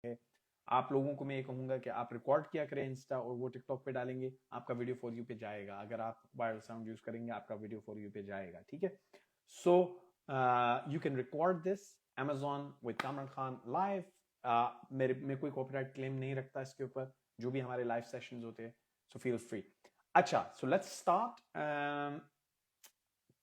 आप लोगों को मैं ये कहूंगा कि आप रिकॉर्ड किया करें इंस्टा और वो टिकटॉक पे डालेंगे, आपका वीडियो फॉर यू पे जाएगा। अगर आप वायरल साउंड यूज करेंगे आपका वीडियो फॉर यू पे जाएगा, ठीक है। So you can record this Amazon with Kamran Khan live. मेरे में कोई कॉपीराइट क्लेम नहीं रखता इसके ऊपर, जो भी हमारे लाइव सेशंस होते हैं, सो फील फ्री। अच्छा, सो लेट्स स्टार्ट।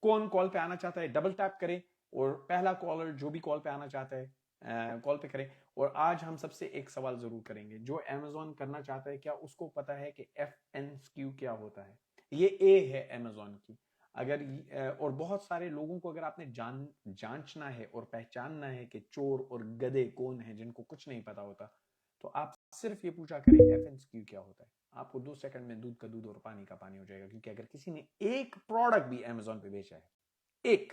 कौन कॉल पे आना चाहता है डबल टैप करें, और पहला कॉलर जो भी कॉल पे आना चाहता है कॉल पे करें। और आज हम सबसे एक सवाल जरूर करेंगे, जो अमेजोन करना चाहता है क्या उसको पता है कि FNQ क्या होता है? ये ए है अमेजोन की। अगर और बहुत सारे लोगों को अगर आपने जांचना है और पहचानना है कि चोर और गधे कौन है जिनको कुछ नहीं पता होता, तो आप सिर्फ ये पूछा करें FNQ क्या होता है। आपको 2 सेकंड में दूध का दूध और पानी का पानी हो जाएगा, क्योंकि अगर किसी ने एक प्रोडक्ट भी अमेजोन पे बेचा है, एक,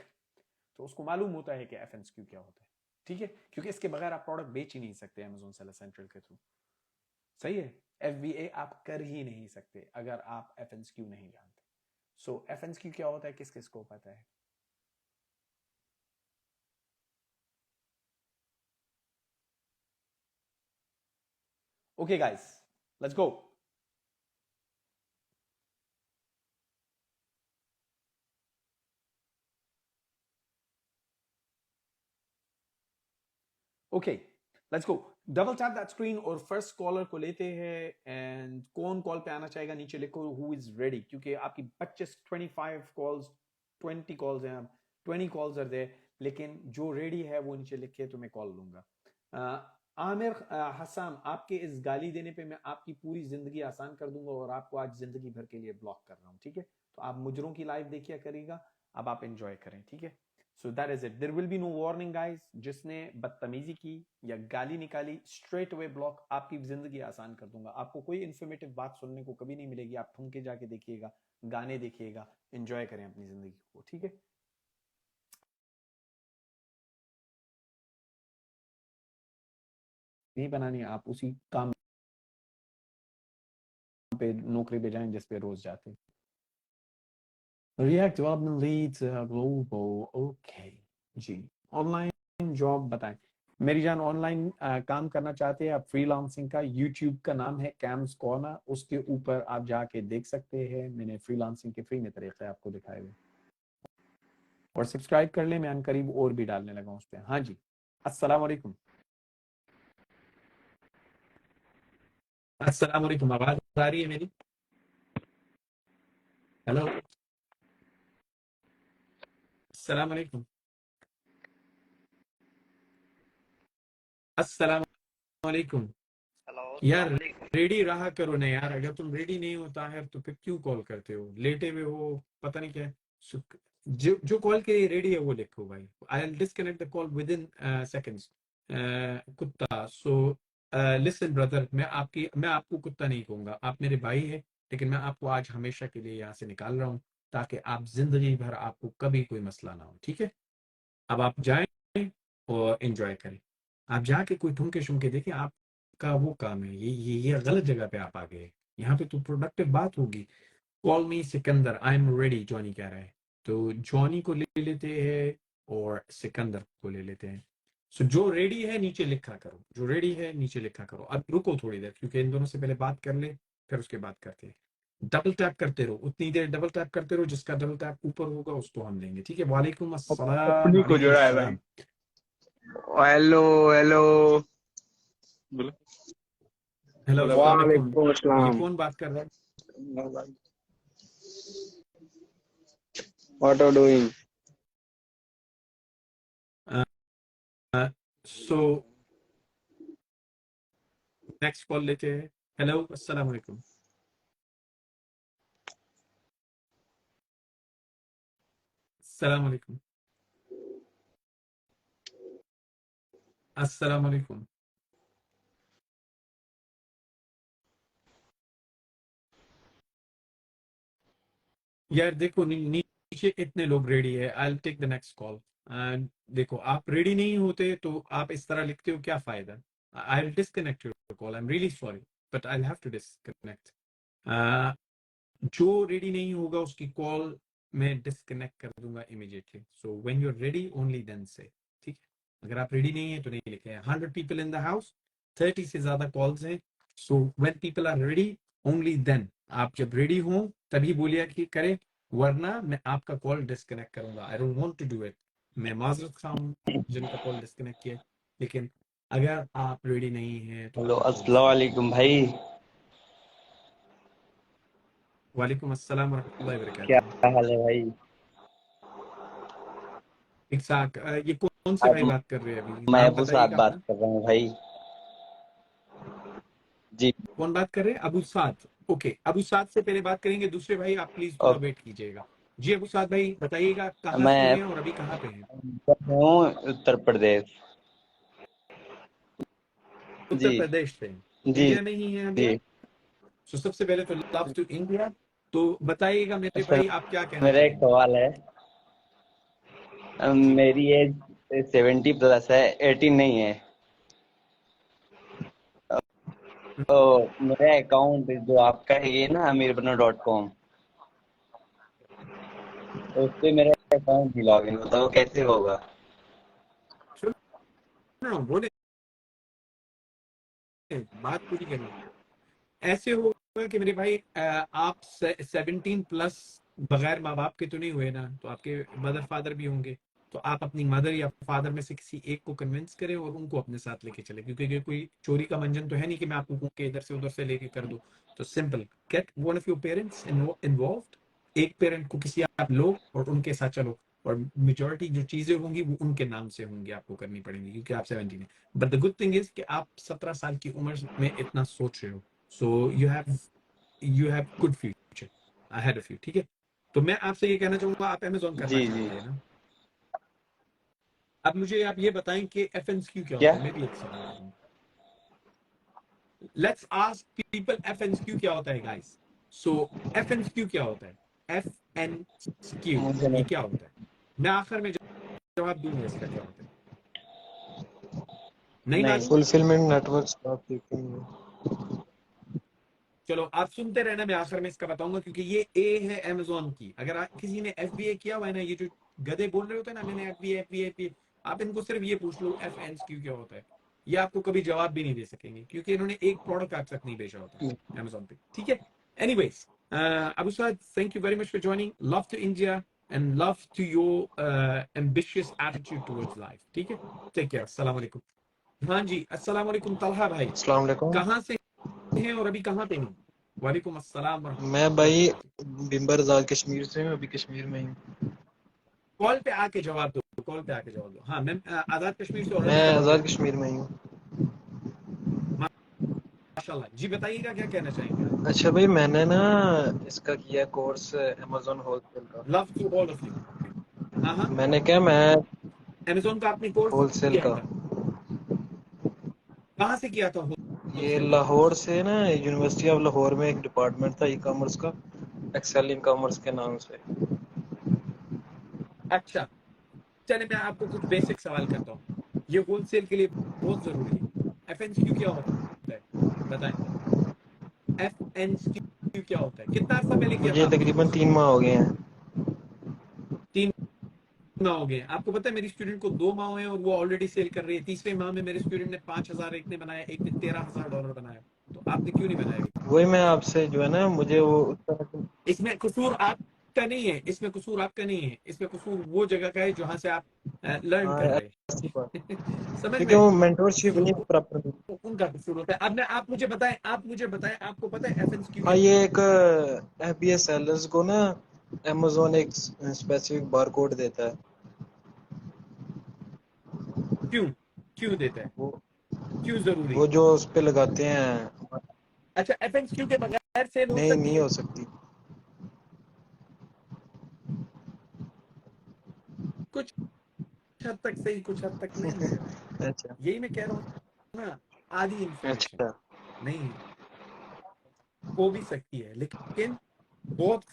तो उसको मालूम होता है कि FNQ क्या होता है, ठीक है। क्योंकि इसके बगैर आप प्रोडक्ट बेच ही नहीं सकते अमेजोन सेलर सेंट्रल के थ्रू, सही है। FBA आप कर ही नहीं सकते अगर आप FNQ नहीं जानते। सो FNQ क्या होता है, किस किस को पता है? Okay guys, let's go. Okay, let's go. Double tap that screen और फर्स्ट कॉलर को लेते हैं। एंड कौन कॉल पे आना चाहेगा नीचे लिखो हु इज रेडी, क्योंकि आपकी 25 कॉल्स, 20 कॉल्स हैं, 20 कॉल्स आर देयर, लेकिन जो रेडी है वो नीचे लिखे तो मैं कॉल लूंगा। आमिर हसन, आपके इस गाली देने पे मैं आपकी पूरी जिंदगी आसान कर दूंगा और आपको आज जिंदगी भर के लिए ब्लॉक कर रहा हूं, ठीक है। तो आप मुजरों की लाइव देखिए करेगा, अब आप एंजॉय करें, ठीक है। So that is it, there will be no warning guys. जिसने बदतमीजी की या गाली निकाली, स्ट्रेट अवे ब्लॉक। आपकी जिंदगी आसान कर दूंगा, आपको कोई इन्फॉर्मेटिव बात सुनने को कभी नहीं मिलेगी। आप ठुमके जाके देखिएगा, गाने देखिएगा, एंजॉय करें अपनी जिंदगी को, ठीक है। नहीं बनानी है, आप उसी काम पे नौकरी पे जाएं जिस पे रोज जाते हैं। React development leads global, okay जी। ऑनलाइन जॉब बताएं। मेरी जान, ऑनलाइन काम करना चाहते हैं आप फ्रीलांसिंग का, यूट्यूब का नाम है कैम्स कॉर्नर, उसके ऊपर आप जाके देख सकते हैं। मैंने फ्रीलांसिंग के फ्री में तरीके आपको दिखाए हुए, और सब्सक्राइब कर ले, मैं अनकरीब और भी डालने लगा उस पर। हाँ जी, अस्सलाम वालेकुम। अस्सलाम वालेकुम, आवाज आ रही है मेरी? हेलो, अस्सलाम वालेकुम। अस्सलाम वालेकुम। हेलो, यार अस्सलाम वालेकुम। रेडी रहा करो ना यार, अगर तुम रेडी नहीं होता है तो फिर क्यों कॉल करते हो, लेटे हुए हो, पता नहीं क्या है। जो जो कॉल के लिए रेडी है वो लिखो भाई, आई will disconnect the call with in seconds. कुत्ता, सो लिसन ब्रदर, मैं आपको कुत्ता नहीं कहूंगा, आप मेरे भाई है, लेकिन मैं आपको आज हमेशा के लिए यहाँ से निकाल रहा हूँ, ताकि आप जिंदगी भर आपको कभी कोई मसला ना हो, ठीक है। अब आप जाएं और एंजॉय करें। आप जाके कोई ठुमके शुमके देखें, आपका वो काम है, ये गलत जगह पे आप आ गए। यहाँ पे तो प्रोडक्टिव बात होगी। Call me Sikandar, I am ready, Johnny कह रहा है। तो जॉनी को ले लेते हैं और सिकंदर को ले लेते हैं। सो जो रेडी है नीचे लिखा करो, जो रेडी है नीचे लिखा करो। अब रुको थोड़ी देर, क्योंकि इन दोनों से पहले बात कर ले, फिर उसके बाद करते हैं। डबल टैप करते रहो, उतनी देर डबल टैप करते रहो, जिसका डबल टैप ऊपर होगा उसको हम लेंगे, ठीक है। वालेकुम अस्सलाम, अपनी को वालेकुम जोड़ा है भाई। अस्सलाम। Hello hello. बोलो। हेलो, बोलो अस्सलाम भाई। वालेकुम। वालेकुम ये अस्सलाम। कौन बात कर रहा है? What are doing? So next call लेते हैं। हेलो, अस्सलाम वालेकुम। अस्सलाम वालेकुम। अस्सलाम वालेकुम। यार देखो, नीचे इतने लोग रेडी है, I will take the next call. देखो, आप रेडी नहीं होते तो आप इस तरह लिखते हो, क्या फायदा। I will disconnect your call, I am really sorry, but I have to disconnect. जो रेडी नहीं होगा उसकी कॉल मैं डिस्कनेक्ट कर दूंगा immediately. So when you are ready only then से, ठीक है। अगर आप रेडी नहीं है तो नहीं लिखे हैं। 100 पीपल इन द हाउस, 30 से ज्यादा कॉल्स हैं। So when people are ready only then, आप जब रेडी हो तभी बोलिए कि करें, वरना मैं आपका कॉल डिस्कनेक्ट करूंगा। I don't want to do it. मैं माजरत खा हूं जिनका कॉल डिस्कनेक्ट किया, लेकिन अगर आप रेडी नहीं हैं तो हेलो, आपका कॉल अस्सलाम डिस्कनेक्ट। वालेकुम भाई। वालेकुम अस्सलाम वरहमतुल्लाहि क्या वबरकातुहू। हाल है भाई? इकसाक, ये कौन से भाई अब बात कर रहे हैं? अभी मैं नाम अबू साद बताइएगा बात अपना। कर रहा हूँ भाई। जी। कौन बात कर रहे हैं? अबू साद। ओके, अबू साद से पहले बात करेंगे दूसरे भाई, आप प्लीज थोड़ा और वेट कीजिएगा। जी अबू साद भाई बताइएगा, कहाँ से मैं हैं और अभी कहाँ पे हैं? हूँ उत्तर प्रदेश। उत्तर जी प्रदेश से हैं। जी इंडिया में ही हैं अभी जी। आप? तो सबसे पहले तो लव टू इंडिया। तो बताइएगा मेरे सर, भाई, आप क्या कहना मेरा एक चाहेंगे? सवाल है। जी मेरी एज 70+ है, 18 नहीं है। तो मेरा अकाउंट जो आपका है ये ना amirbano.com, तो उस पे मेरा अकाउंट नहीं लॉग इन होता, वो कैसे होगा? सुनो, बोले बात पूरी करनी। ऐसे होगा कि मेरे भाई, आप 17+ बगैर माँ बाप के तो नहीं हुए ना, तो आपके मदर फादर भी होंगे। तो आप अपनी मदर या फादर में से किसी एक को कन्विंस करें और उनको अपने साथ लेके चले, क्योंकि ये कोई चोरी का मंजन तो है नहीं कि मैं आपको के इधर से उधर से लेके कर दूं। तो simple, get one of your parents involved. एक पेरेंट को किसी आप लो और उनके साथ चलो, और मेजोरिटी जो चीजें होंगी वो उनके नाम से होंगी, आपको करनी पड़ेंगी क्योंकि आप 17 है। But the good thing is कि आप 17 साल की उम्र में इतना सोच रहे हो, so you have good future ahead of you. ठीक है, तो मैं आपसे ये कहना चाहूंगा, आप अमेजोन करना जी जी। चाहते हैं ना? अब मुझे आप ये बताएं कि एफएनक्यू क्या क्या? होता है। मैं भी एक सवाल करूंगा। लेट्स आस्क पीपल एफएनक्यू क्या होता है गाइस। सो एफएनक्यू क्या होता है? एफएनक्यू मुझे ये नहीं। क्या होता है? मैं आखिर में जवाब दूंगा इसका क्या होता है। नहीं नहीं। मालूम? फुलफिलमेंट नेटवर्क आप देखेंगे। चलो आप सुनते रहना, मैं आखिर में इसका बताऊंगा, क्योंकि ये ए है अमेजोन की। अगर किसी ने एफबीए किया हुआ है ना, ये जो गधे बोल रहे होते हैं ना, मैंने एफबीए, आप इनको सिर्फ ये पूछ लो एफएनक्यू क्या होता है, ये आपको कभी जवाब भी नहीं दे सकेंगे, क्योंकि इन्होंने एक प्रोडक्ट आज तक नहीं बेचा होता अमेजोन पे। ठीक है, anyways, Abu Saad, thank you very much for joining. Love to India and love to your ambitious attitude towards life. ठीक है, टेक केयर, अस्सलाम वालेकुम। हाँ जी, अस्सलाम वालेकुम तलहा भाई, अस्सलाम वालेकुम। कहाँ से हैं और अभी कहाँ पे हैं? वालेकुम अस्सलाम मैं वरहमतुल्लाहि भाई वबरकातुहू। बिम्बर आजाद कश्मीर से हूँ, अभी कश्मीर में ही हूँ। कॉल पे आके जवाब दो, कॉल पे आके जवाब दो। हाँ, मैं आजाद कश्मीर से मैं ऑलरेडी जवाब दे आजाद चुका हूँ। कश्मीर में ही हूँ। माशाल्लाह, जी बताइएगा क्या कहना चाहेंगे आप? अच्छा भाई, मैंने ना इसका किया कोर्स अमेजोन होलसेल का। Love to all of you. हाँ हाँ, मैंने क्या, मैं अमेजोन का आपने कोर्स होलसेल किया का, था? कहाँ से किया था ये होलसेल का? लाहौर से ना, यूनिवर्सिटी ऑफ लाहौर में एक डिपार्टमेंट था ई कॉमर्स का, एक्सेल ई कॉमर्स के नाम से। अच्छा, चलिए मैं आपको कुछ बेसिक सवाल करता हूँ, ये होलसेल के लिए बहुत जरूरी है। एफएनक्यू क्या होता है, बताएं। एफएनक्यू क्या होता है? कितना अर्सा पहले किया था मुझे आपने तकरीबन कोर्स? 3 माह हो गए हैं। 3 माह हो गए। आपको पता है मेरी स्टूडेंट को 2 माह हुए हैं और वो ऑलरेडी सेल कर रही है। तीसरे माह में मेरे स्टूडेंट ने 5,000 एक ने बनाया, एक ने $13,000 बनाया। तो आपने क्यों नहीं बनाया अभी? वही मैं आपसे जो है ना, मुझे वो उस तरह से इसमें कसूर आपका नहीं है, इसमें कसूर आपका नहीं है, इसमें कसूर वो जगह का है जहां से आप लर्न हाँ, कर रहे ऐसी बात, हैं। समझ क्योंकि में? वो मेंटोरशिप नहीं तो प्रॉपर। उनका कसूर होता है। अब आप मुझे बताएं, आपको पता है एफएनक्यू हाँ, क्या ये होता है? एक एफबीएस सेलर्स को ना अमेजोन एक स्पेसिफिक बार कोड देता है। क्यों क्यों देता है? वो क्यों जरूरी वो है? जो उस पे लगाते हैं। अच्छा, एफएनक्यू के बगैर सेल हो नहीं, सकती नहीं है? हो सकती। कुछ हद तक सही, कुछ हद तक नहीं मेरे भाई। अच्छा यही मैं कह रहा हूँ ना, आधी इंफॉर्मेशन अच्छा। नहीं है, हो भी सकती है, लेकिन बहुत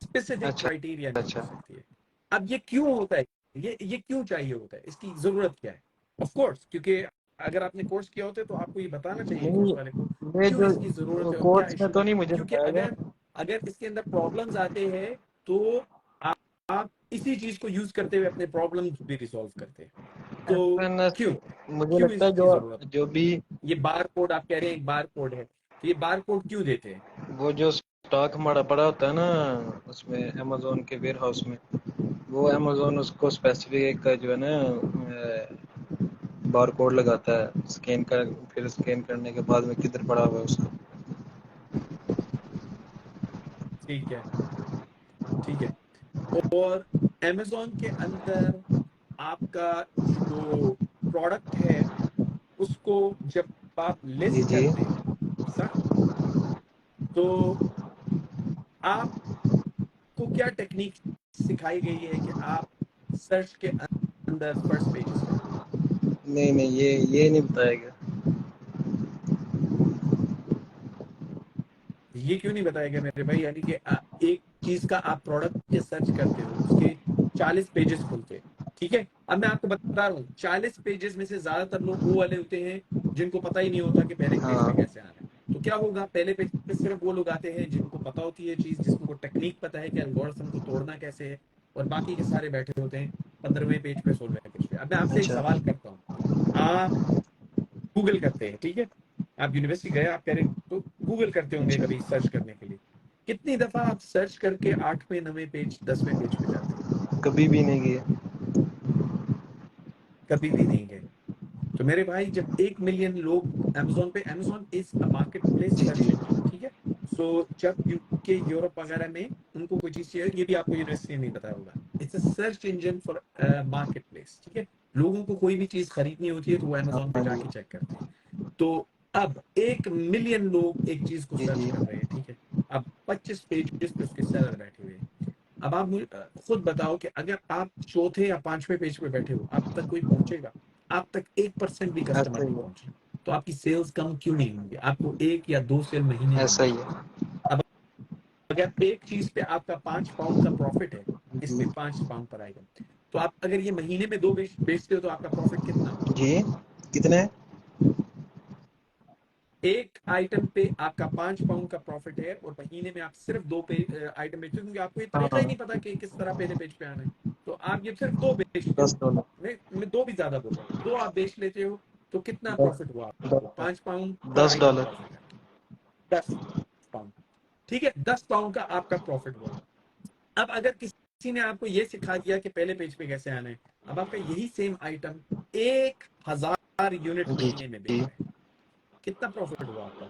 स्पेसिफिक अच्छा क्राइटेरिया नहीं हो अच्छा। सकती है। अब ये क्यों होता है? ये क्यों चाहिए होता है? इसकी जरूरत क्या है? ऑफ कोर्स, क्योंकि अगर आपने कोर्स किया होता है तो आपको ये बताना चाहिए कोर्स वाले को नहीं, ये क्यों जो इसकी जरूरत है और क्या कोर्स में इश्यूज तो है। नहीं मुझे क्योंकि बताया गया। अगर अगर इसके अंदर प्रॉब्लम्स आते हैं तो आप इसी चीज को यूज करते हुए अपने प्रॉब्लम्स भी रिसॉल्व करते हैं। तो FNS क्यों मुझे क्यों लगता है इसकी जरूरत? जो भी ये बार कोड आप कह रहे हैं, एक बार कोड है, तो ये बार कोड क्यों देते हैं? वो जो स्टॉक हमारा पड़ा होता है ना उसमें अमेजोन के वेयर हाउस में, वो अमेजोन उसको स्पेसिफिक एक जो है ना बार कोड लगाता है, स्कैन कर, फिर स्कैन करने के बाद में किधर पड़ा हुआ है उसका। ठीक है, ठीक है। और अमेजोन के अंदर आपका जो प्रोडक्ट है उसको जब आप जी लिस्ट जी। करते हैं सर, तो आपको क्या टेक्निक सिखाई गई है कि आप सर्च के अंदर फर्स्ट पेजेस पे आए? नहीं नहीं, ये नहीं बताया गया। ये क्यों नहीं बताया गया मेरे भाई? यानी कि एक चीज का आप प्रोडक्ट के सर्च करते हो, उसके 40 पेजेस खुलते हैं, ठीक है। अब मैं आपको बता रहा हूँ, 40 पेजेस में से ज्यादातर लोग वो वाले होते हैं जिनको पता ही नहीं होता कि पहले पेज पे हाँ कैसे आना है। तो क्या होगा, पहले पेज पे सिर्फ वो लोग आते हैं जिनको पता होती है चीज, जिसको टेक्निक पता है कि एल्गोरिथम को तोड़ना कैसे है, और बाकी के सारे बैठे होते हैं 15वें पेज पे, 16वें पेज पे। अब मैं आपसे एक अच्छा। सवाल करता हूँ, आप गूगल करते हैं, ठीक है, आप यूनिवर्सिटी गए, आप कह रहे तो गूगल करते होंगे अच्छा, कभी सर्च करने के लिए। कितनी दफा आप सर्च करके 8वें 9वें पेज 10वें पेज पे जाते हो? कभी भी नहीं किया। कभी भी नहीं गए। तो मेरे भाई, जब 1 मिलियन लोग अमेजोन पे, Amazon is a market place जी सर्च जी। इंजन, ठीक है। सो जब यूके यूरोप वगैरह में उनको कोई चीज चाहिए, ये भी आपको यूनिवर्सिटी में बताया होगा, it's a search engine for market place, ठीक है। लोगों को कोई भी चीज खरीदनी होती है तो वो अमेजोन पे हाँ जी। जाके चेक करते हैं। तो अब 1 मिलियन लोग एक चीज को जी सर्च जी। कर रहे हैं, ठीक है। अब 25 पेजेस पे उसके सेलर बैठे हुए हैं। अब आप मुझे खुद बताओ कि अगर आप चौथे या 5वें पेज पे बैठे हो, आप तक कोई पहुंचेगा? आप तक 1% भी कस्टमर ऐसा ही नहीं है। पहुंचे, तो आपकी सेल्स कम क्यों नहीं होंगे? आपको 1 या 2 सेल महीने में ऐसा ही मिलेंगे। है। अब अगर एक चीज पे आपका 5 पाउंड का प्रॉफिट है, इस जी पे 5 पाउंड पर आएगा, तो आप अगर ये महीने में 2 बेचते हो तो आपका प्रॉफिट कितना होगा? जी। कितने? एक आइटम पे आपका 5 पाउंड का प्रॉफिट है, और महीने में आप सिर्फ 2 आइटम बेचते हो, क्योंकि आपको ये तरीका ही हाँ, नहीं पता कि किस तरह पहले पेज पे आना है। तो आप ये सिर्फ 2 बेचते हो। $10। मैं 2 भी ज्यादा बोल रहा हूँ, 2 आप बेच लेते हो, तो कितना दस प्रॉफिट हुआ आपको? $10। 5 पाउंड पर आइटम $10। प्रॉफिट है, 10 पाउंड, ठीक है। 10 पाउंड का आपका प्रॉफिट हुआ। अब अगर किसी ने आपको ये सिखा दिया कि पहले पेज पे कैसे आना है, अब आपका यही सेम आइटम 1000 यूनिट जी महीने में बिक जी। रहा है, कितना प्रॉफिट हुआ आपका?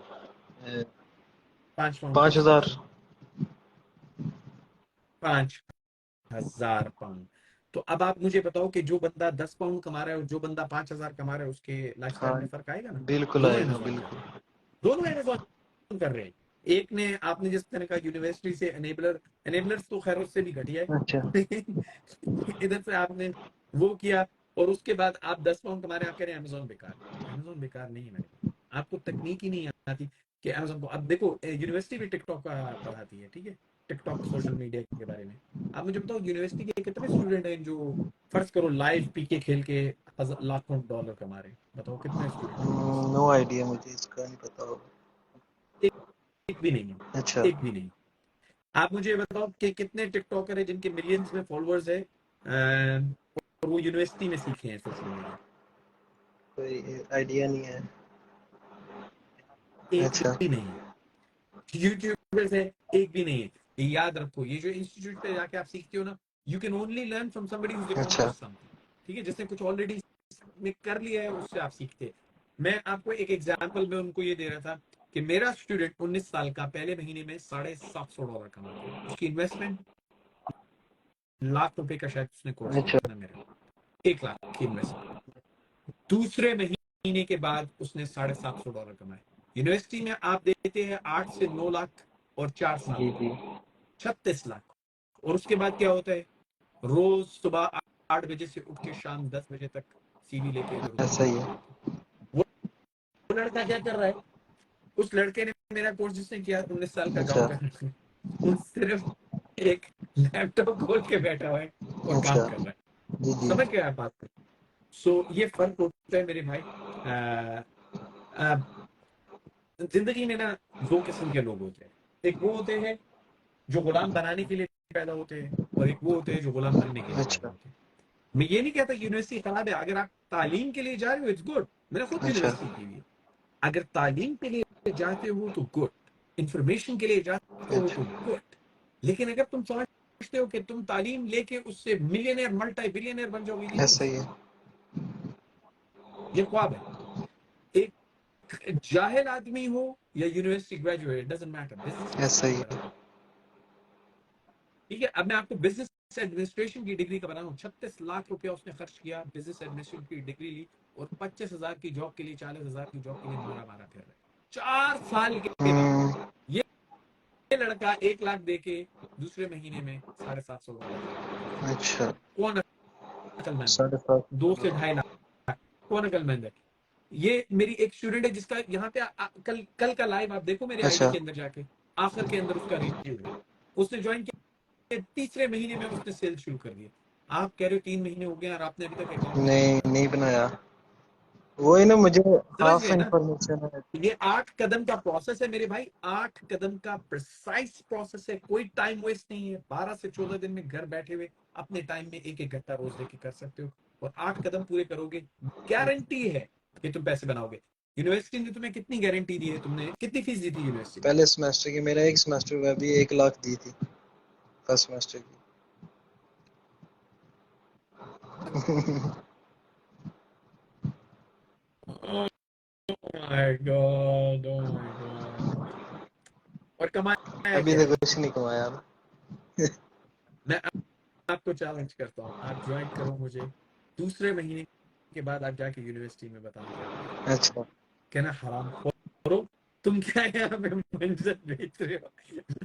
ए, 5 पाउंड के हिसाब 5000। से 5,000 पाउंड। तो अब आप मुझे बताओ कि जो बंदा 10 पाउंड कमा रहा है और जो बंदा 5,000 कमा रहा है, उसके लाइफस्टाइल हाँ, में फर्क आएगा ना? बिल्कुल दोनों आएगा, अमेजोन कर रहे बिल्कुल। हैं, दोनों अमेजोन कर रहे हैं। एक ने, आपने जिस तरह का यूनिवर्सिटी से एनेबलर, एनेबलर्स तो खैर उससे भी घटिया अच्छा। है इधर से आपने वो किया, और उसके बाद आप 10 पाउंड कमा रहे हैं, आप कह रहे हैं अमेजोन बेकार है। अमेजोन बेकार नहीं है मेरे भाई, आपको तकनीक ही नहीं आती कि अमेजोन को। अब देखो, यूनिवर्सिटी भी टिकटॉक का पढ़ाती है, ठीक है, टिकटॉक सोशल मीडिया के बारे में। आप मुझे बताओ, यूनिवर्सिटी के कितने स्टूडेंट हैं जो फर्ज करो लाइव पीके खेल के लाखों डॉलर कमा रहे हैं? बताओ कितने स्टूडेंट हैं उनमें से? नो आइडिया, मुझे इसका नहीं पता होगा। एक, एक भी नहीं है, अच्छा। एक भी नहीं। आप मुझे ये बताओ कि कितने टिकटॉकर है जिनके मिलियंस में फॉलोअर्स है, और वो यूनिवर्सिटी में सीखे हैं सोशल मीडिया? कोई आइडिया नहीं है। एक अच्छा। भी नहीं है। यूट्यूबर्स है, एक भी नहीं है। ये याद रखो, ये जो इंस्टीट्यूट पे जाके आप सीखते हो ना, you can only learn from somebody who अच्छा। अकम्प्लिश समथिंग, ठीक है, जिसने कुछ ऑलरेडी में कर लिया है, उससे आप सीखते हैं। मैं आपको एक एग्जांपल में उनको ये दे रहा था कि मेरा स्टूडेंट 19 साल का पहले महीने में $750 कमा गया, उसकी इन्वेस्टमेंट ₹1,00,000 का शायद उसने कोर्स लिया अच्छा। था मेरे, 1 लाख की इन्वेस्टमेंट। दूसरे महीने के बाद उसने $750 कमाए। यूनिवर्सिटी में आप देते हैं 8 से 9 लाख, और 4 साल जी जी। 36 लाख। और उसके बाद क्या होता है? रोज सुबह 8 बजे से उठ के शाम 10 बजे तक सीवी लेके इधर उधर ऐसा ही घूमता है। रहता है। वो लड़का क्या कर रहा है? उस लड़के ने मेरा कोर्स जिसने किया, 19 साल का गाँव अच्छा। का लड़का, वो सिर्फ एक लैपटॉप खोल के बैठा हुआ है और काम अच्छा। कर रहा है। जी जी। समझ गया आप बात को? सो ये फर्क होता है मेरे भाई। जिंदगी में ना 2 किस्म के लोग होते हैं। एक वो होते हैं जो गुलाम बनाने के लिए पैदा होते हैं, और एक वो होते हैं जो गुलाम बनने के लिए जा रहे अच्छा होते हैं। मैं ये नहीं कहता कि यूनिवर्सिटी खराब है, अगर आप तालीम के लिए जा रहे हो इट्स गुड, मैंने खुद अच्छा यूनिवर्सिटी की हुई है। अगर तालीम के लिए जाते हो तो गुड, इंफॉर्मेशन के लिए जाते हो अच्छा तो गुड, लेकिन अगर तुम समझते हो कि तुम तालीम लेके उससे मिलियनेयर मल्टी बिलियनेयर बन जाओगे, ये नहीं हो ऐसा ही है। सकता, ये ख्वाब है। एक जाहिल आदमी हो या university graduate doesn't matter, business में ऐसा ही सरवाइव है। करना है। ठीक है, अब मैं आपको बिजनेस एडमिनिस्ट्रेशन की डिग्री का बता रहा हूँ। 36 लाख रुपया उसने खर्च किया, बिजनेस एडमिनिस्ट्रेशन की डिग्री ली, और 25,000 की जॉब के लिए, 40,000 की जॉब के लिए मारा मारा फिर रहा है 4 साल के बाद। ये लड़का 1 लाख दे के दूसरे महीने में $750 जमा कर रहा है। अच्छा कौन अकलमंद है? 2 से7.5 ढाई लाख कौन अकलमंद है? ये मेरी एक स्टूडेंट है जिसका यहाँ पे कल कल का लाइव आप देखो मेरे आईडी अच्छा के अंदर जाके, आखिर के अंदर उसका रिव्यू है। उसने ज्वाइन किया, तीसरे महीने में उसने सेल शुरू कर दिया। आप कह रहे हो 3 महीने हो गए और आपने अभी तक अकाउंट नहीं नहीं बनाया। नहीं बनाया। वही ना, मुझे समझ हाफ गए ना? इंफॉर्मेशन है। ये 8 कदम का प्रोसेस है मेरे भाई, 8 कदम का प्रिसाइज प्रोसेस है, कोई टाइम वेस्ट नहीं है। 12 से 14 दिन में घर बैठे हुए अपने टाइम में एक एक घंटा रोज लेके कर सकते हो, और 8 कदम पूरे करोगे, गारंटी है कि तुम पैसे बनाओगे। यूनिवर्सिटी ने तुम्हें कितनी गारंटी दी है? तुमने कितनी फीस दी थी यूनिवर्सिटी में? पहले सेमेस्टर की, मेरा एक सेमेस्टर हुआ अभी, 1 लाख दी थी फर्स्ट सेमेस्टर की। My God, oh my God. और कमाया अभी क्या तक है? कुछ नहीं कमाया। मैं आपको चैलेंज करता हूँ, आप ज्वाइन करो मुझे, दूसरे महीने के बाद आप जाके यूनिवर्सिटी में बताना क्या कमाया। अच्छा कहना हराम खोरो, तुम क्या यहाँ पे मंजर बेच रहे हो?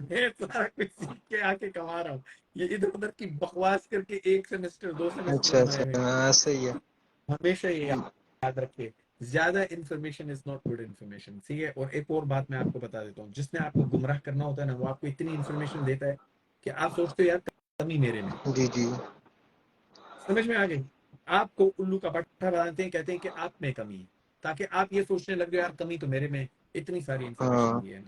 मैं सारा कुछ सीख के आके कमा रहा हूँ, ये इधर उधर की बकवास करके 1 सेमेस्टर 2 सेमेस्टर अच्छा बनाए अच्छा, हुए। हाँ सही है। हमेशा ये याद रखिए, ज्यादा information is not good information. ठीक है, और एक और बात मैं आपको बता देता हूँ, जिसने आपको गुमराह करना होता है ना, वो आपको इतनी इंफॉर्मेशन देता है कि आप सोचते हो यार कमी मेरे में। जी जी। समझ में आ गई? आपको उल्लू का पट्टा बनाते हैं, कहते हैं कि आप में कमी है, ताकि आप ये सोचने लग जाओ यार कमी तो मेरे में, इतनी सारी इंफॉर्मेशन हाँ दी है।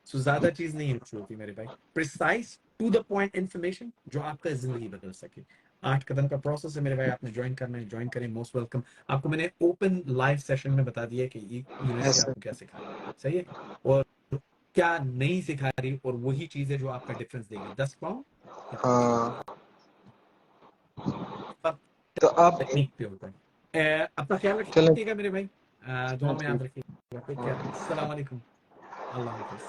सो ज्यादा चीज नहीं होती मेरे भाई, precise to the point information जो आपका जिंदगी बदल सके। 8 कदम का प्रोसेस है मेरे भाई, आपने ज्वाइन करना है, ज्वाइन करें, मोस्ट वेलकम। आपको मैंने ओपन लाइव सेशन में बता दिया कि यूनिवर्सिटी ऐसा। आपको क्या सिखा रही है, सही है, और क्या नहीं सिखा रही, और वही चीज है जो आपका डिफरेंस देगी, 10 पाउंड या 5 लाख। हाँ तो आप टेक्निक पे होता है। अपना ख्याल चलें। रखिएगा मेरे भाई, दुआ हाँ में याद ठीक। रखिएगा। टेक केयर, हाँ अस्सलाम वालेकुम, अल्लाह हाफिज।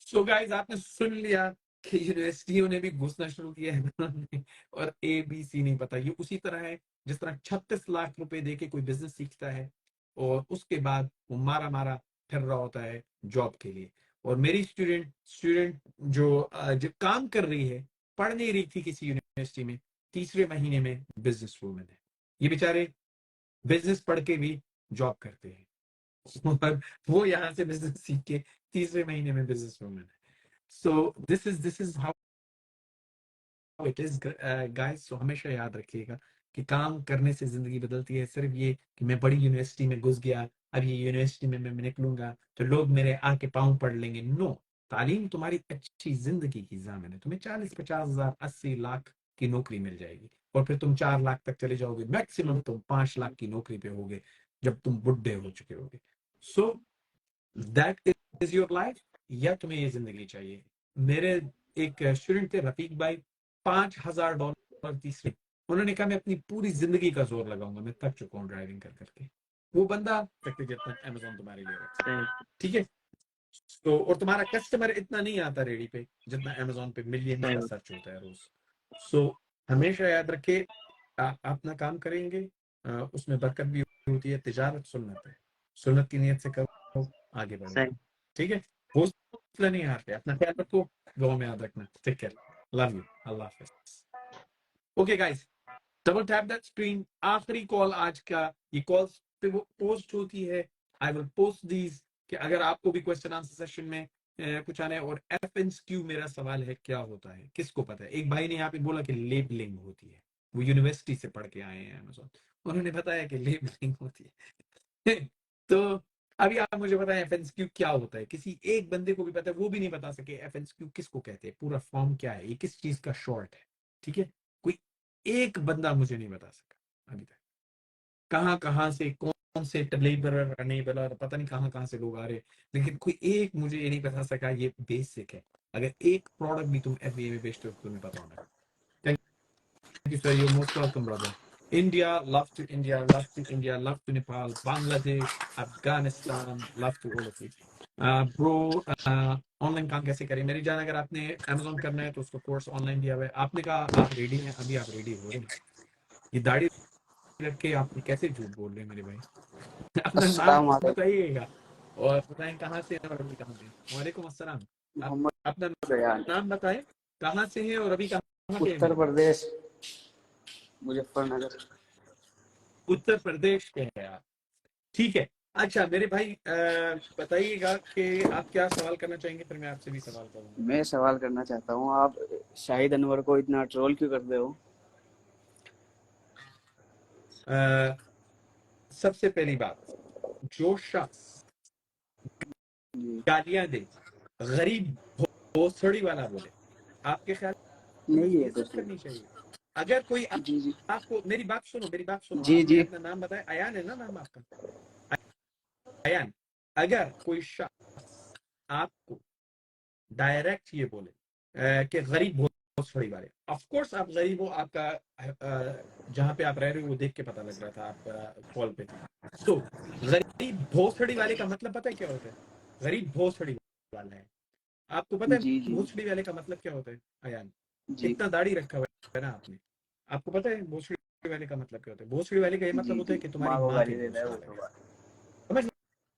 सो गाइस, आपने सुन लिया कि यूनिवर्सिटियों ने भी घुसना शुरू किया है और ए बी सी नहीं पता। ये उसी तरह है जिस तरह 36 लाख रुपए दे के कोई बिजनेस सीखता है, और उसके बाद वो मारा मारा फिर रहा होता है जॉब के लिए। और मेरी स्टूडेंट स्टूडेंट जो काम कर रही है, पढ़ नहीं रही थी किसी यूनिवर्सिटी में, तीसरे महीने में बिजनेस वूमन है। ये बेचारे बिजनेस पढ़ के भी जॉब करते हैं और वो यहाँ से बिजनेस सीख के तीसरे महीने में बिजनेस वूमन है। So this is how it is guys. So हमेशा याद रखिएगा कि काम करने से जिंदगी बदलती है। सिर्फ ये कि मैं बड़ी यूनिवर्सिटी में घुस गया, अब ये यूनिवर्सिटी में मैं निकलूंगा तो लोग मेरे आके पाँव पढ़ लेंगे, नो। तालीम तुम्हारी अच्छी जिंदगी की जामिन है। तुम्हें 40-50 हजार 80 लाख की नौकरी मिल जाएगी, और फिर तुम 4 लाख तक चले जाओगे, मैक्सिमम तुम 5 लाख की नौकरी पे होगे जब तुम बुढ़े हो चुके होगे। सो दैट इज योर लाइफ, या तुम्हें ये जिंदगी चाहिए? मेरे एक स्टूडेंट थे रफीक भाई, $5,000 तीसरे, उन्होंने कहा मैं अपनी पूरी जिंदगी का जोर लगाऊंगा, मैं थक चुका हूँ ड्राइविंग कर करके। वो बंदा सकते जितना अमेजोन तुम्हारे लिए रख सकता है। ठीक है, तो और तुम्हारा कस्टमर इतना नहीं आता रेडी पे जितना अमेजोन पे मिलियंस का सर्च होता है रोज। सो हमेशा याद रखे, अपना काम करेंगे, उसमें बरकत भी होती है। तिजारत सुन्नत है, सुन्नत की नीयत से करो, आगे बढ़ेगा। ठीक है, हौसला नहीं हारते, अपना ख्याल रखो, दुआ में याद रखना। टेक केयर, लव यू, अल्लाह हाफिज। Okay guys, double tap that screen. आखिरी कॉल आज का, ये कॉल्स पे वो पोस्ट होती है, आई विल पोस्ट दीज, कि अगर आपको भी क्वेश्चन आंसर सेशन में कुछ आना है। और एफएनक्यू मेरा सवाल है, क्या होता है, किसको पता है? एक भाई ने यहाँ पे बोला कि लेबलिंग होती है, वो यूनिवर्सिटी से पढ़ के आए हैं अमेजोन, उन्होंने बताया कि लेबलिंग होती है तो अभी आप मुझे बताएं FNSQ क्या होता है? किसी एक बंदे को भी पता है, वो भी नहीं बता सके FNSQ किसको कहते हैं, पूरा फॉर्म क्या है, ये किस चीज का शॉर्ट है। ठीक है, कोई एक बंदा मुझे नहीं बता सका अभी तक। कहाँ कहाँ से कौन से लेबरर अनेबलर पता नहीं कहाँ कहाँ से लोग आ रहे हैं, लेकिन कोई एक मुझे ये नहीं बता सका ये बेसिक है। अगर एक प्रोडक्ट भी तुम FBA में बेचते हो तो तुम्हें पता होना। Thank you sir, you most welcome brother. India, love to India, love to India, love to Nepal, Bangladesh, Afghanistan, love to all of you. Bro, online काम कैसे करें मेरी जान? अगर आपने Amazon करना है तो उसका कोर्स ऑनलाइन दिया हुआ है। आपने कहा आप रेडी हैं, अभी आप रेडी हो रहे हैं। ये दाढ़ी रख के आप कैसे झूठ बोल रहे हैं मेरे भाई? अपना नाम अस्सलाम वालेकुम बताइएगा और बताएं कहाँ से हैं और अभी कहाँ पे हैं। वालेकुम अस्सलाम। आप मोहम्मद अपना बयान नाम बताएं, कहाँ से हैं और अभी कहाँ पे हैं उत्तर मेरे भाई? प्रदेश मुजफ्फरनगर। उत्तर प्रदेश के हैं आप, ठीक है। अच्छा मेरे भाई बताइएगा कि आप क्या सवाल करना चाहेंगे, फिर मैं आपसे भी सवाल करूंगा। मैं सवाल करना चाहता हूँ, आप शाहिद अनवर को इतना ट्रोल क्यों करते हो? अ, सबसे पहली बात, जो शख्स जी गालियां दे, गरीब भोसड़ी वाला बोले, आपके ख्याल में नहीं उसकी है तो इज्जत करनी चाहिए? अगर कोई जी जी आपको, मेरी बात सुनो, मेरी बात सुनो, जी आपने जी अपना नाम बताया, अयान है ना नाम आपका? अयान, अगर कोई शख्स आपको डायरेक्ट ये बोले कि गरीब भोसड़ी वाले, ऑफ कोर्स आप गरीब हो, आपका जहां पे आप रह रहे हो वो देख के पता लग रहा था, आप कॉल पे थे। तो गरीब भोसड़ी वाले का मतलब पता है क्या होता है? गरीब भोसड़ी वाला है, आपको पता है जी जी भोसड़ी वाले का मतलब क्या होता है अयान? जी इतना दाढ़ी रखा हुआ है ना आपने, आपको पता है भोसड़ी वाले का मतलब क्या होता है? भोसड़ी वाले का ये मतलब जी होता जी है कि तुम्हारी माँ को माँ गाली के देता है वो भोसड़ा तो लगा है। बात। समझ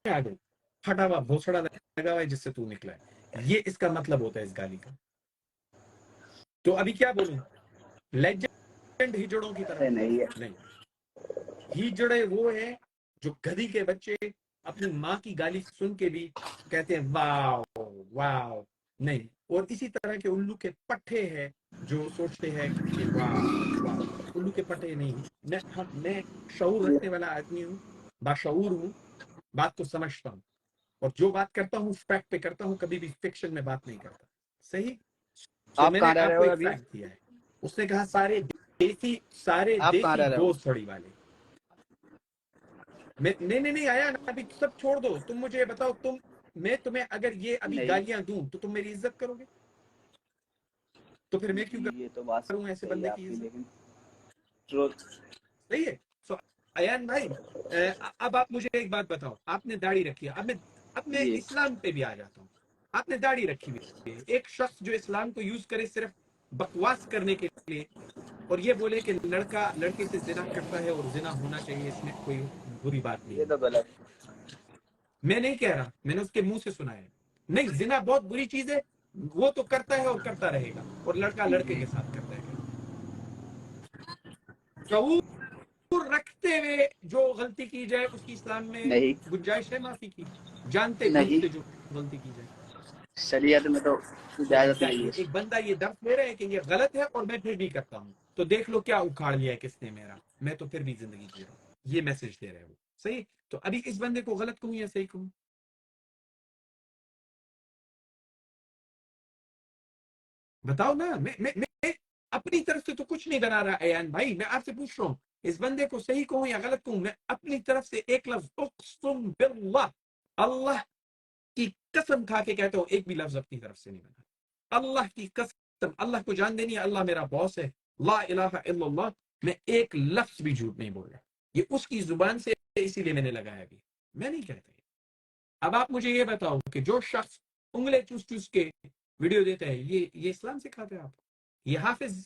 में आ गई? फटा हुआ भोसड़ा लगा हुआ है जिससे तू निकला है, ये इसका मतलब होता है इस गाली का। तो अभी क्या बोलूं, लेजेंड हिजड़ों की तरह? नहीं है नहीं, हिजड़े वो है जो गधी के बच्चे अपनी माँ की गाली सुन के भी कहते हैं वाह वाह। नहीं, और इसी तरह के उल्लू के पट्टे हैं जो सोचते हैं कि वाह वाह। उल्लू के पट्टे नहीं, मैं शऊर रखने वाला आदमी हूँ, बाशऊर हूँ, बात को समझता हूँ, और जो बात करता हूँ फैक्ट पे करता हूँ, कभी भी फिक्शन में बात नहीं करता। सही? तो आप मैंने कहाँ रह रहे आपको हो एक अभी? फैक्ट दिया है, उसने कहा सारे आप कहाँ देसी रह रहे हो? भोसड़ी वाले। मैं नहीं नहीं नहीं आया ना, अभी सब छोड़ दो, तुम मुझे ये बताओ, मैं तुम्हें अगर ये अभी नहीं गालियां दूं तो तुम मेरी इज्जत करोगे? तो फिर मैं क्यों जी ये तो बात करूं ऐसे सही है बंदे की आपकी, इज्जत? लेकिन ट्रोल सही है। सो अयान भाई, अब आप मुझे एक बात बताओ, आपने दाढ़ी रखी है, अब मैं जी इस्लाम पे भी आ जाता हूँ। आपने दाढ़ी रखी हुई है, एक शख्स जो इस्लाम को यूज करे सिर्फ बकवास करने के लिए, और ये बोले कि लड़का लड़के से जिना करता है और जिना होना चाहिए, इसमें कोई बुरी बात नहीं ये है। तो गलत है। मैं नहीं कह रहा, मैंने उसके मुंह से सुना है। नहीं, जिना बहुत बुरी चीज है, वो तो करता है और करता रहेगा, और लड़का लड़के जी के साथ करता है। शऊर रखते हुए जो गलती की जाए उसकी इस्लाम में नहीं गुंजाइश है माफी की, जानते नहीं बूझते जो गलती की जाए। शरीयत में तो तो इजाजत नहीं एग्जैक्टली है। एक बंदा ये दर्द ले रहा है कि ये गलत है और मैं फिर भी करता हूँ, तो देख लो क्या उखाड़ लिया है किसने मेरा, मैं तो फिर भी जिंदगी जी रहा हूँ। ये मैसेज दे रहे हो, सही? तो अभी इस बंदे को गलत कहूं या सही कहूं? बताओ ना। मैं अपनी तरफ से तो कुछ नहीं बना रहा अयान भाई, मैं आपसे पूछ रहा हूँ इस बंदे को सही कहूं या गलत कहूं? मैं अपनी तरफ से एक लफ्ज, उक़्सम बिल्लाह, अल्लाह की कसम खा के कहता हूं, एक भी लफ्ज अपनी तरफ से नहीं बना। अल्लाह की कसम, अल्लाह को जान देनी है, अल्लाह मेरा बॉस है, ला इलाहा इल्लल्लाह, मैं एक लफ्ज भी झूठ नहीं बोल रहा। ये उसकी जुबान से, इसीलिए मैंने लगाया भी, मैं नहीं कहता। अब आप मुझे ये बताओ कि जो शख्स उंगले चूस चूस के वीडियो देता है, ये इस्लाम सिखाते हैं आपको? ये हाफिज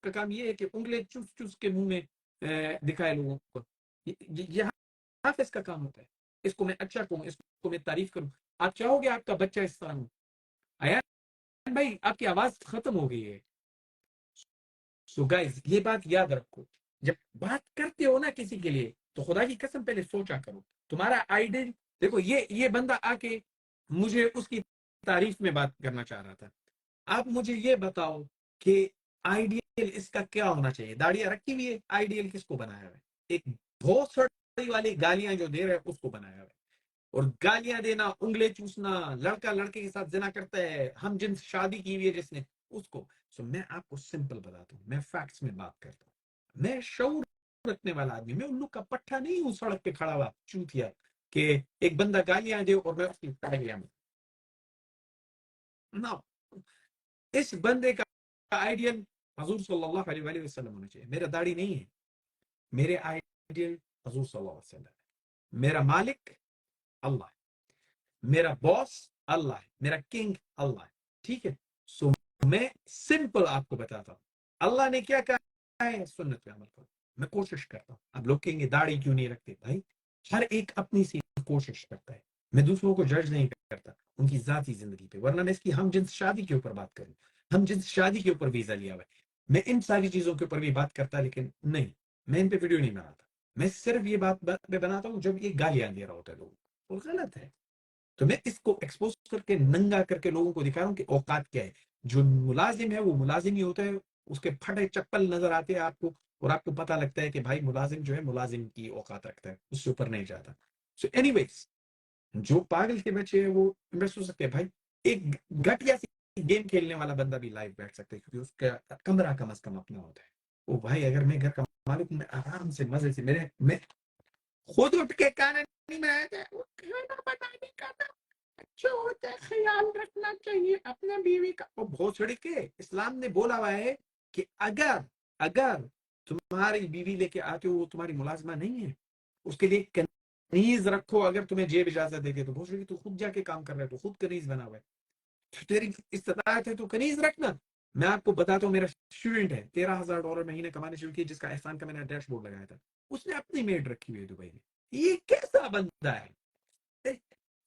का काम ये है कि उंगले चूस चूस के मुंह में दिखाए लोगों को? ये हाफिज का काम होता है? इसको मैं अच्छा कहूँ, इसको मैं तारीफ करूँ? आप चाहोगे आपका बच्चा इस तरह हो? अयान भाई आपकी आवाज खत्म हो गई है। सो गाइस ये बात याद रखो, जब बात करते हो ना किसी के लिए, तो खुदा की कसम पहले सोचा करो तुम्हारा आइडियल। देखो ये बंदा आके मुझे उसकी तारीफ में बात करना चाह रहा था। आप मुझे ये बताओ कि आइडियल इसका क्या होना चाहिए? दाढ़ियां रखी हुई है, आइडियल किसको बनाया हुआ है? एक भोसड़ी वाली गालियां जो दे रहे हैं उसको बनाया हुआ है। और गालियां देना, उंगली चूसना, लड़का लड़के के साथ जिना करता है, हम जिनसे शादी की हुई है जिसने उसको। सो मैं आपको सिंपल बताता हूँ, मैं फैक्ट्स में बात करता हूँ, मैं शऊर रखने वाला आदमी, मैं उल्लू का पट्टा नहीं हूँ सड़क पे खड़ा हुआ चूतिया कि एक बंदा गालियां दे और मैं उसकी गालियां ना। इस बंदे का आइडियल हजूर सल्लल्लाहु अलैहि वसल्लम होना चाहिए। मेरा दाढ़ी नहीं है, मेरे आइडियल हजूर सल्लल्लाहु अलैहि वसल्लम है। मेरा मालिक अल्लाह है, मेरा बॉस अल्लाह है, मेरा किंग अल्लाह है। ठीक है, सो मैं सिंपल आपको बताता हूँ, अल्लाह ने क्या कहा है, सुन्नत पे अमल करो। मैं कोशिश करता हूँ। अब लोग कहेंगे दाढ़ी क्यों नहीं रखते, भाई हर एक अपनी सी कोशिश करता है, मैं दूसरों को जज नहीं करता उनकी जाती जिंदगी पे, वरना मैं इसकी हम जिन्स शादी के ऊपर बात करूँ, हम जिन्स शादी के ऊपर वीजा लिया हुआ है, मैं इन सारी चीजों के ऊपर भी बात करता, लेकिन नहीं, मैं इन पे वीडियो नहीं बनाता। मैं सिर्फ ये बात पे बनाता हूँ जब ये गालियां दे रहा होता है लोगों को, और गलत है। तो मैं इसको एक्सपोज करके नंगा करके लोगों को दिखा रहा हूँ कि औकात क्या है। जो मुलाजिम है वो मुलाजिम ही होता है, उसके फटे चप्पल नजर आते हैं आपको, और आपको पता लगता है कि भाई मुलाजिम जो है मुलाजिम की औकात रखता है, उससे ऊपर नहीं जाता। सो एनीवेज, जो पागल के बच्चे हैं वो इन्वेस्ट हो सकते हैं भाई। एक घटिया सी गेम खेलने वाला बंदा भी लाइव बैठ सकता है, क्योंकि उसका कमरा कम अज कम अपना होता है। ओ भाई, अगर मैं घर का मालिक हूं, मैं आराम से मजे से, मेरे मैं खुद उठ के खाना नहीं बनाया था, वो खाना बनाने का ना अच्छा होता है, ख्याल रखना चाहिए अपने बीवी का। और भोसड़ी के इस्लाम ने बोला हुआ है कि अगर अगर तुम्हारी बीवी लेके आते हो, वो तुम्हारी मुलाजमा नहीं है, उसके लिए कनीज रखो। अगर तुम्हें जेब इजाजत देती है तो भोसड़ी, तू खुद जाके काम कर रहा है, तो खुद कनीज बना हुआ है, तो तेरी इस्तात है तो कनीज रखना। मैं आपको बताता हूँ, मेरा स्टूडेंट है $13,000 महीने कमाने शुरू किए, जिसका एहसान का मैंने डैशबोर्ड लगाया था, उसने अपनी मेड रखी हुई है दुबई में। ये कैसा बंदा है?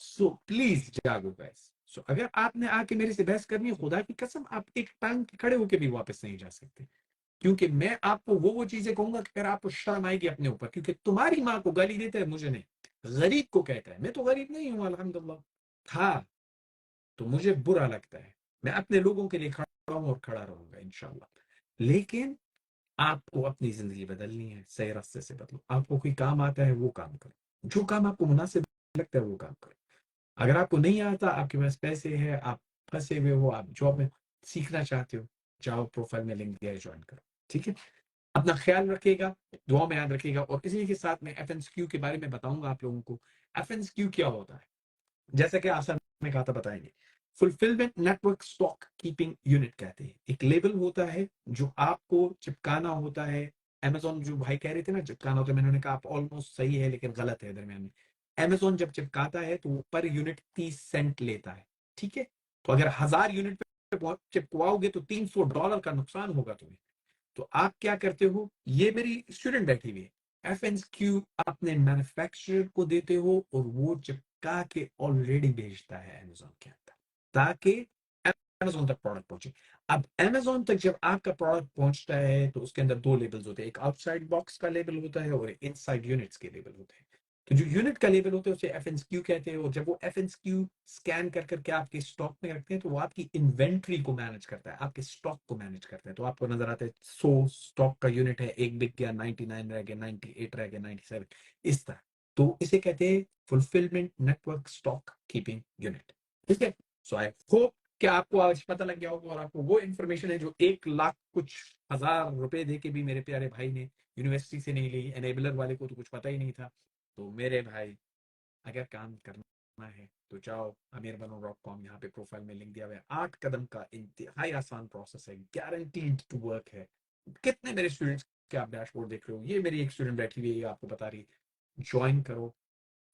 सो प्लीज जागो गाइस। सो अगर आपने आके मेरे से बहस करनी है, खुदा की कसम आप एक टांग के खड़े होके भी वापस नहीं जा सकते, क्योंकि मैं आपको वो चीजें कहूंगा कि अगर आपको शर्म आएगी अपने ऊपर, क्योंकि तुम्हारी माँ को गाली देता है, मुझे नहीं, गरीब को कहता है। मैं तो गरीब नहीं हूं अल्हम्दुलिल्लाह, था तो मुझे बुरा लगता है। मैं अपने लोगों के लिए खड़ा हूं और खड़ा रहूंगा इंशाल्लाह। लेकिन आपको अपनी जिंदगी बदलनी है, सही रास्ते से बदलो। आपको कोई काम आता है वो काम करो, जो काम आपको मुनासिब लगता है वो काम करो। अगर आपको नहीं आता, आपके पास पैसे हैं, आप फंसे हुए हो, आप जॉब में सीखना चाहते हो, जाओ प्रोफाइल में लिंक दिया है, ज्वाइन करो। ठीक है, अपना ख्याल रखिएगा, दुआ में याद रखिएगा। और इसी के साथ में FNSQ के बारे में बताऊंगा आप लोगों को। FNSQ क्या होता है, जैसे कि आसान में कहा था, बताएंगे। Fulfilment network stock keeping unit कहते हैं। एक लेबल होता है जो आपको चिपकाना होता है। अमेजोन, जो भाई कह रहे थे ना चिपकाना होता है, मैंने कहा आप ऑलमोस्ट सही है लेकिन गलत है दरमियान में। अमेजोन जब चिपकाता है तो वो पर यूनिट 30 सेंट लेता है। ठीक है, तो अगर 1000 यूनिट पे चिपकवाओगे तो $300 का नुकसान होगा तुम्हें। तो आप क्या करते हो, ये मेरी स्टूडेंट बैठी हुई है, FNSQ अपने मैन्युफैक्चरर को देते हो और वो चिपका के ऑलरेडी भेजता है अमेजोन के अंदर, ताकि अमेजोन तक प्रोडक्ट पहुंचे। अब अमेजोन तक जब आपका प्रोडक्ट पहुंचता है तो उसके अंदर दो लेबल्स होते हैं, एक आउटसाइड बॉक्स का लेबल होता है और इनसाइड यूनिट्स के लेबल होते हैं। तो जो यूनिट का लेबल होता है उसे FNSQ कहते हैं, और जब वो FNSQ स्कैन कर करके आपके स्टॉक में रखते हैं तो वो आपकी इन्वेंट्री को मैनेज करता है, आपके स्टॉक को मैनेज करता है। तो आपको नजर आता है 100 स्टॉक का यूनिट है, एक बिक गया, 99 रह गया, 98 रह गया, 97, इस तरह। तो इसे कहते हैं fulfilment network stock keeping unit. ठीक है, सो आई होप कि आपको आज पता लग गया होगा, और आपको वो इन्फॉर्मेशन है जो 1 लाख कुछ हजार रुपए दे के भी मेरे प्यारे भाई ने यूनिवर्सिटी से नहीं ली। एनेबलर वाले को तो कुछ पता ही नहीं था। तो मेरे भाई, अगर काम करना है तो जाओ amirbano.com, यहाँ पे प्रोफाइल में लिंक दिया हुआ है। 8 कदम का इंतहाई आसान प्रोसेस है, गारंटीड टू वर्क है। कितने मेरे स्टूडेंट्स के आप डैशबोर्ड देख रहे हो, ये मेरी एक स्टूडेंट बैठी हुई है, आपको बता रही, ज्वाइन करो।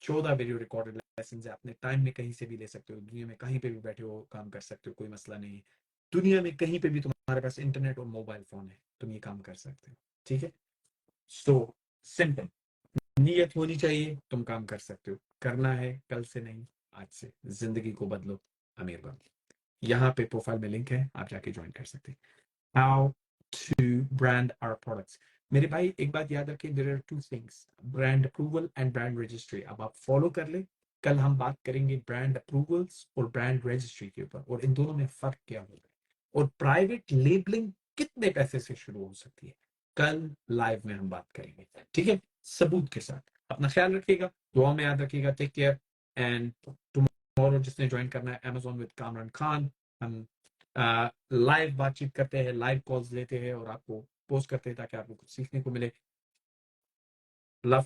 14 वीडियो रिकॉर्डेड लेसन है, अपने टाइम में कहीं से भी ले सकते हो, दुनिया में कहीं पे भी बैठे हो काम कर सकते हो, कोई मसला नहीं है। दुनिया में कहीं पे भी तुम्हारे पास इंटरनेट और मोबाइल फोन है, तुम ये काम कर सकते हो। ठीक है, सो सिंपल, नीयत होनी चाहिए, तुम काम कर सकते हो। करना है कल से नहीं, आज से। जिंदगी को बदलो, अमीर बनो। यहाँ पे प्रोफाइल में लिंक है, आप जाके ज्वाइन कर सकते हैं। How to brand our products. मेरे भाई एक बात याद रखें, there are two things, brand approval and brand registry. अब आप फॉलो कर ले, कल हम बात करेंगे ब्रांड अप्रूवल्स और ब्रांड रजिस्ट्री के ऊपर, और इन दोनों में फर्क क्या होगा, और प्राइवेट लेबलिंग कितने पैसे से शुरू हो सकती है, कल लाइव में हम बात करेंगे। ठीक है, सबूत के साथ। अपना ख्याल रखिएगा, दुआ में याद रखिएगा। टेक केयर एंड टुमारो जिसने ज्वाइन करना है Amazon विद कामरान खान, हम लाइव बातचीत करते हैं, लाइव कॉल्स लेते हैं और आपको पोस्ट करते हैं ताकि आपको कुछ सीखने को मिले। लव